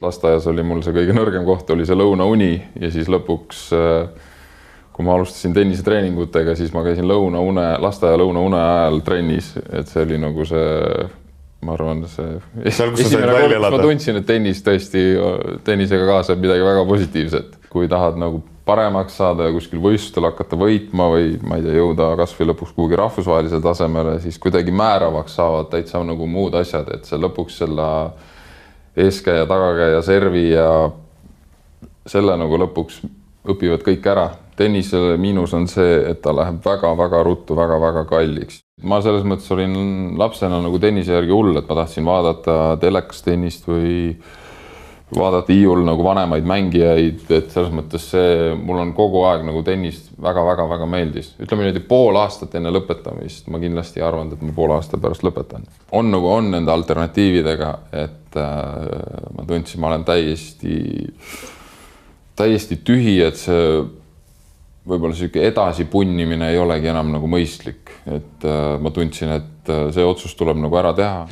Lasteaias oli mul see kõige nõrgem koht, oli see lõunauni ja siis lõpuks, kui ma alustasin tennisetreeningutega, siis ma käisin lasteaia lõunaune ajal trennis, et see oli nagu see, ma arvan, see esimene kord, kus ma tundsin, et tennisega kaasab midagi väga positiivset. Kui tahad nagu paremaks saada ja kuskil võistlustel hakata võitma või ma ei tea, jõuda kas või lõpuks kuhugi rahvusvahelisele tasemele, siis kuidagi määravaks saavad täitsa nagu muud asjad, et see lõpuks selle eeskäja, tagakäja, servi ja selle nagu lõpuks õpivad kõik ära. Tennisele miinus on see, et ta läheb väga-väga ruttu, väga-väga kalliks. Ma selles mõttes olin lapsena nagu tennise järgi hull, et ma tahtsin vaadata telekas tennist või vaadata iiul nagu vanemaid mängijaid, et selles mõttes see, mul on kogu aeg nagu tennis väga-väga-väga meeldis. Ütleme niimoodi pool aastat enne lõpetamist, ma kindlasti arvan, et ma pool aasta pärast lõpetan. On nende alternatiividega, et ma tundsin, ma olen täiesti tühi, et see võib-olla selline edasipunnimine ei olegi enam nagu mõistlik. Et ma tundsin, et see otsus tuleb nagu ära teha.